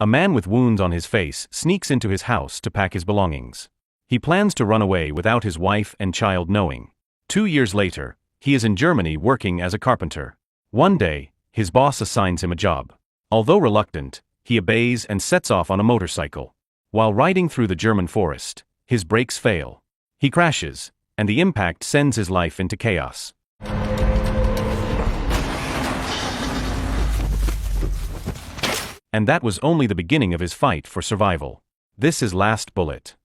A man with wounds on his face sneaks into his house to pack his belongings. He plans to run away without his wife and child knowing. 2 years later, he is in Germany working as a carpenter. One day, his boss assigns him a job. Although reluctant, he obeys and sets off on a motorcycle. While riding through the German forest, his brakes fail. He crashes, and the impact sends his life into chaos. And that was only the beginning of his fight for survival. This is Last Bullet.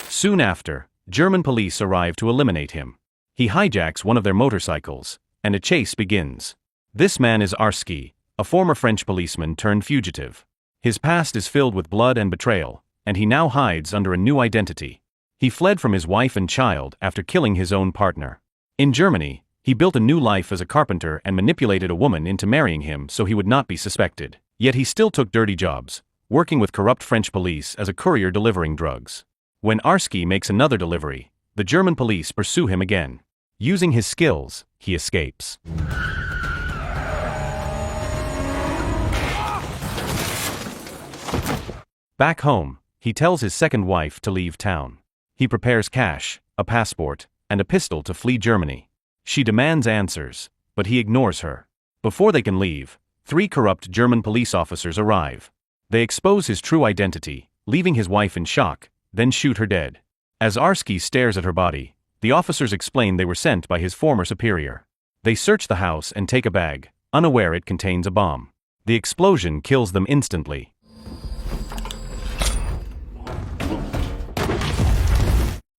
Soon after, German police arrive to eliminate him. He hijacks one of their motorcycles, and a chase begins. This man is Arski, a former French policeman turned fugitive. His past is filled with blood and betrayal, and he now hides under a new identity. He fled from his wife and child after killing his own partner. In Germany, he built a new life as a carpenter and manipulated a woman into marrying him so he would not be suspected. Yet he still took dirty jobs, working with corrupt French police as a courier delivering drugs. When Arski makes another delivery, the German police pursue him again. Using his skills, he escapes. Back home, he tells his second wife to leave town. He prepares cash, a passport, and a pistol to flee Germany. She demands answers, but he ignores her. Before they can leave, 3 corrupt German police officers arrive. They expose his true identity, leaving his wife in shock, then shoot her dead. As Arski stares at her body, the officers explain they were sent by his former superior. They search the house and take a bag, unaware it contains a bomb. The explosion kills them instantly.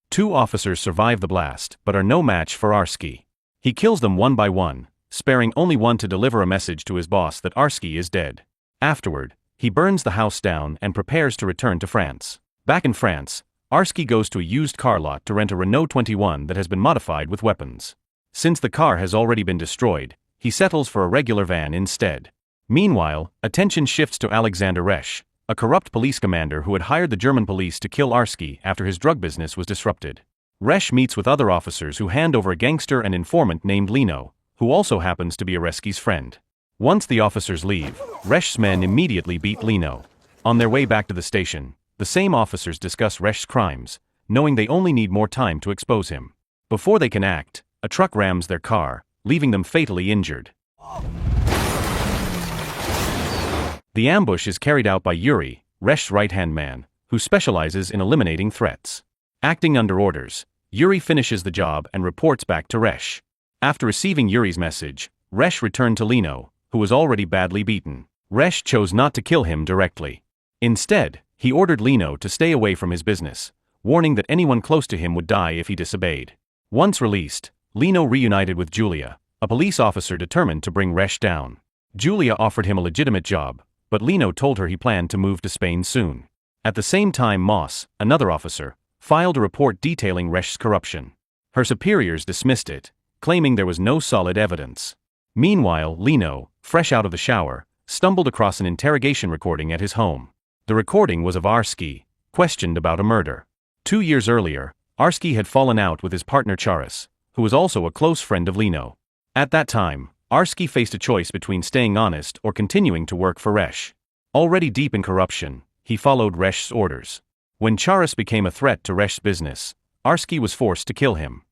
Two officers survive the blast, but are no match for Arski. He kills them one by one, sparing only one to deliver a message to his boss that Arski is dead. Afterward, he burns the house down and prepares to return to France. Back in France, Arski goes to a used car lot to rent a Renault 21 that has been modified with weapons. Since the car has already been destroyed, he settles for a regular van instead. Meanwhile, attention shifts to Alexander Resch, a corrupt police commander who had hired the German police to kill Arski after his drug business was disrupted. Resch meets with other officers who hand over a gangster and informant named Lino, who also happens to be Arski's friend. Once the officers leave, Resch's men immediately beat Lino. On their way back to the station, the same officers discuss Resch's crimes, knowing they only need more time to expose him. Before they can act, a truck rams their car, leaving them fatally injured. The ambush is carried out by Yuri, Resch's right-hand man, who specializes in eliminating threats. Acting under orders, Yuri finishes the job and reports back to Resch. After receiving Yuri's message, Resch returned to Lino, who was already badly beaten. Resch chose not to kill him directly. Instead, he ordered Lino to stay away from his business, warning that anyone close to him would die if he disobeyed. Once released, Lino reunited with Julia, a police officer determined to bring Resch down. Julia offered him a legitimate job, but Lino told her he planned to move to Spain soon. At the same time, Moss, another officer, filed a report detailing Resch's corruption. Her superiors dismissed it, claiming there was no solid evidence. Meanwhile, Lino, fresh out of the shower, stumbled across an interrogation recording at his home. The recording was of Arski, questioned about a murder. 2 years earlier, Arski had fallen out with his partner Charis, who was also a close friend of Lino. At that time, Arski faced a choice between staying honest or continuing to work for Resch. Already deep in corruption, he followed Resch's orders. When Charis became a threat to Resch's business, Arski was forced to kill him.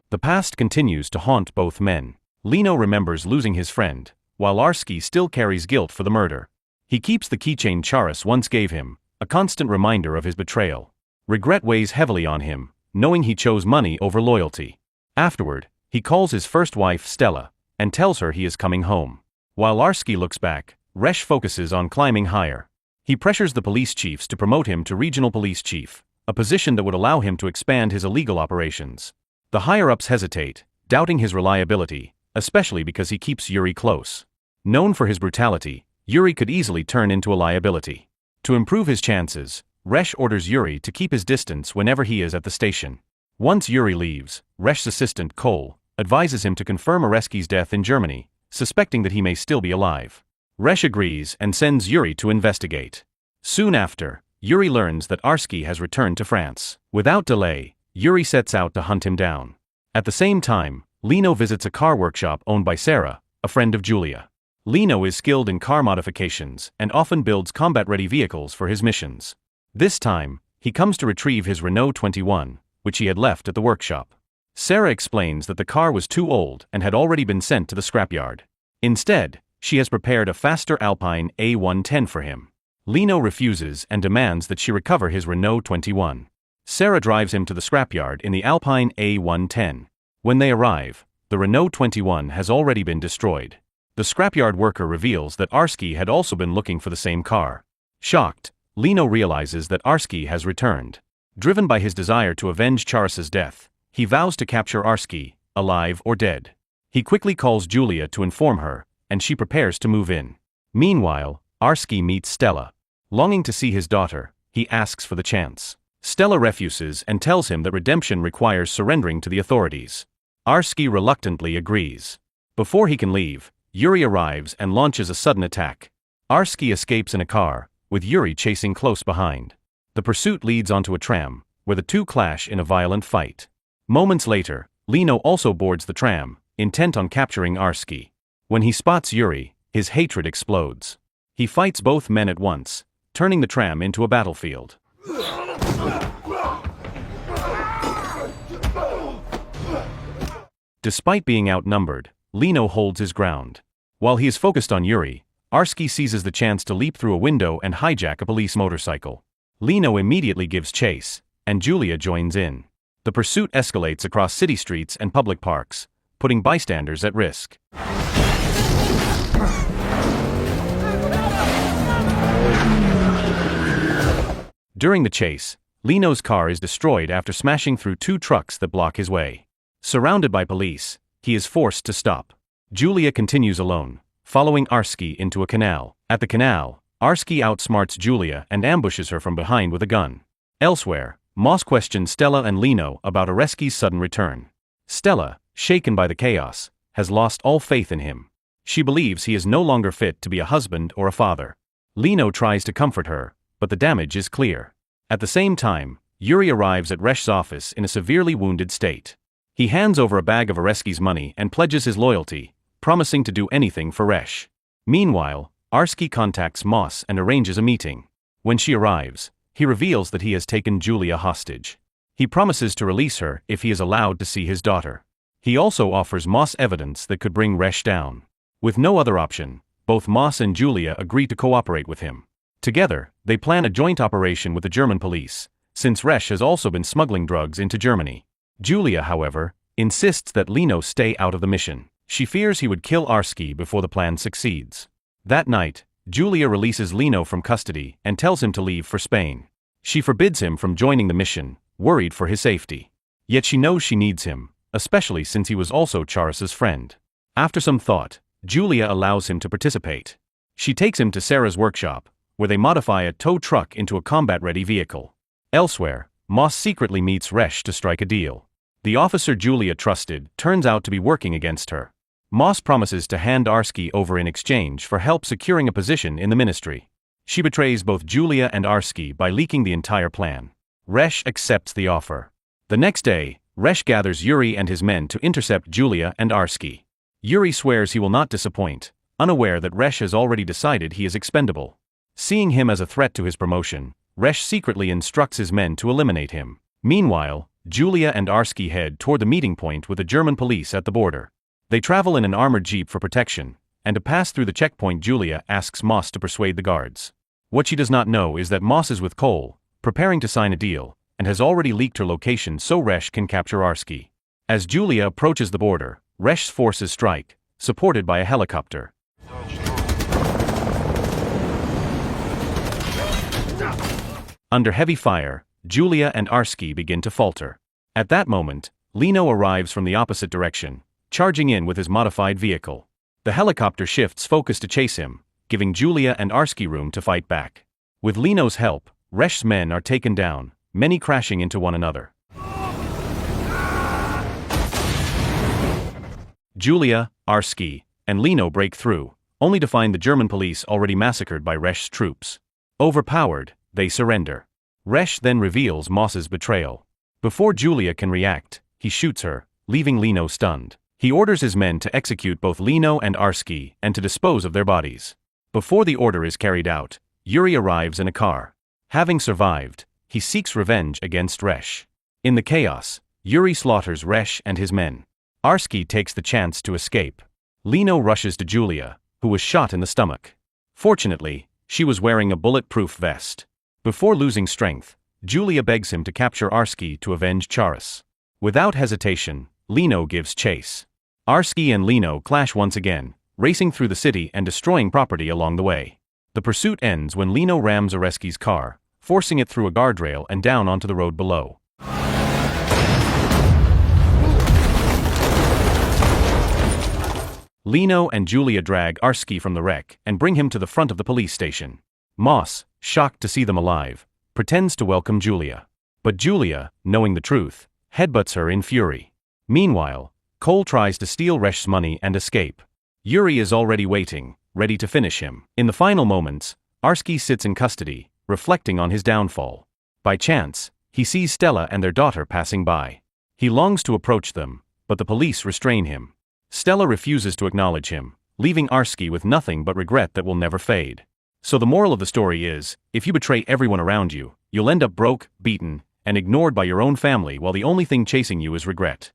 The past continues to haunt both men. Lino remembers losing his friend, while Arski still carries guilt for the murder. He keeps the keychain Charis once gave him, a constant reminder of his betrayal. Regret weighs heavily on him, knowing he chose money over loyalty. Afterward, he calls his first wife Stella, and tells her he is coming home. While Arski looks back, Resch focuses on climbing higher. He pressures the police chiefs to promote him to regional police chief, a position that would allow him to expand his illegal operations. The higher-ups hesitate, doubting his reliability, especially because he keeps Yuri close. Known for his brutality, Yuri could easily turn into a liability. To improve his chances, Resch orders Yuri to keep his distance whenever he is at the station. Once Yuri leaves, Resch's assistant Cole advises him to confirm Arski's death in Germany, suspecting that he may still be alive. Resch agrees and sends Yuri to investigate. Soon after, Yuri learns that Arski has returned to France. Without delay, Yuri sets out to hunt him down. At the same time, Lino visits a car workshop owned by Sarah, a friend of Julia. Lino is skilled in car modifications and often builds combat-ready vehicles for his missions. This time, he comes to retrieve his Renault 21, which he had left at the workshop. Sarah explains that the car was too old and had already been sent to the scrapyard. Instead, she has prepared a faster Alpine A110 for him. Lino refuses and demands that she recover his Renault 21. Sarah drives him to the scrapyard in the Alpine A110. When they arrive, the Renault 21 has already been destroyed. The scrapyard worker reveals that Arsky had also been looking for the same car. Shocked, Lino realizes that Arsky has returned. Driven by his desire to avenge Charas's death, he vows to capture Arsky, alive or dead. He quickly calls Julia to inform her, and she prepares to move in. Meanwhile, Arsky meets Stella. Longing to see his daughter, he asks for the chance. Stella refuses and tells him that redemption requires surrendering to the authorities. Arsky reluctantly agrees. Before he can leave, Yuri arrives and launches a sudden attack. Arsky escapes in a car, with Yuri chasing close behind. The pursuit leads onto a tram, where the two clash in a violent fight. Moments later, Lino also boards the tram, intent on capturing Arsky. When he spots Yuri, his hatred explodes. He fights both men at once, turning the tram into a battlefield. Despite being outnumbered, Lino holds his ground. While he is focused on Yuri, Arsky seizes the chance to leap through a window and hijack a police motorcycle. Lino immediately gives chase, and Julia joins in. The pursuit escalates across city streets and public parks, putting bystanders at risk. During the chase, Lino's car is destroyed after smashing through two trucks that block his way. Surrounded by police, he is forced to stop. Julia continues alone, following Arsky into a canal. At the canal, Arsky outsmarts Julia and ambushes her from behind with a gun. Elsewhere, Moss questions Stella and Lino about Arsky's sudden return. Stella, shaken by the chaos, has lost all faith in him. She believes he is no longer fit to be a husband or a father. Lino tries to comfort her, but the damage is clear. At the same time, Yuri arrives at Resh's office in a severely wounded state. He hands over a bag of Arsky's money and pledges his loyalty, promising to do anything for Resh. Meanwhile, Arsky contacts Moss and arranges a meeting. When she arrives, he reveals that he has taken Julia hostage. He promises to release her if he is allowed to see his daughter. He also offers Moss evidence that could bring Resh down. With no other option, both Moss and Julia agree to cooperate with him. Together, they plan a joint operation with the German police, since Resh has also been smuggling drugs into Germany. Julia, however, insists that Lino stay out of the mission. She fears he would kill Arsky before the plan succeeds. That night, Julia releases Lino from custody and tells him to leave for Spain. She forbids him from joining the mission, worried for his safety. Yet she knows she needs him, especially since he was also Charas's friend. After some thought, Julia allows him to participate. She takes him to Sarah's workshop, where they modify a tow truck into a combat-ready vehicle. Elsewhere, Moss secretly meets Resh to strike a deal. The officer Julia trusted turns out to be working against her. Moss promises to hand Arsky over in exchange for help securing a position in the ministry. She betrays both Julia and Arsky by leaking the entire plan. Resh accepts the offer. The next day, Resh gathers Yuri and his men to intercept Julia and Arsky. Yuri swears he will not disappoint, unaware that Resh has already decided he is expendable. Seeing him as a threat to his promotion, Resh secretly instructs his men to eliminate him. Meanwhile, Julia and Arsky head toward the meeting point with the German police at the border. They travel in an armored jeep for protection, and to pass through the checkpoint Julia asks Moss to persuade the guards. What she does not know is that Moss is with Cole, preparing to sign a deal, and has already leaked her location so Resh can capture Arsky. As Julia approaches the border, Resh's forces strike, supported by a helicopter. Under heavy fire, Julia and Arsky begin to falter. At that moment, Lino arrives from the opposite direction, charging in with his modified vehicle. The helicopter shifts focus to chase him, giving Julia and Arsky room to fight back. With Lino's help, Resh's men are taken down, many crashing into one another. Julia, Arsky, and Lino break through, only to find the German police already massacred by Resh's troops. Overpowered, they surrender. Resh then reveals Moss's betrayal. Before Julia can react, he shoots her, leaving Lino stunned. He orders his men to execute both Lino and Arsky and to dispose of their bodies. Before the order is carried out, Yuri arrives in a car. Having survived, he seeks revenge against Resh. In the chaos, Yuri slaughters Resh and his men. Arsky takes the chance to escape. Lino rushes to Julia, who was shot in the stomach. Fortunately, she was wearing a bulletproof vest. Before losing strength, Julia begs him to capture Arsky to avenge Charas. Without hesitation, Lino gives chase. Arsky and Lino clash once again, racing through the city and destroying property along the way. The pursuit ends when Lino rams Arsky's car, forcing it through a guardrail and down onto the road below. Lino and Julia drag Arsky from the wreck and bring him to the front of the police station. Moss, shocked to see them alive, pretends to welcome Julia. But Julia, knowing the truth, headbutts her in fury. Meanwhile, Cole tries to steal Resh's money and escape. Yuri is already waiting, ready to finish him. In the final moments, Arsky sits in custody, reflecting on his downfall. By chance, he sees Stella and their daughter passing by. He longs to approach them, but the police restrain him. Stella refuses to acknowledge him, leaving Arsky with nothing but regret that will never fade. So the moral of the story is, if you betray everyone around you, you'll end up broke, beaten, and ignored by your own family while the only thing chasing you is regret.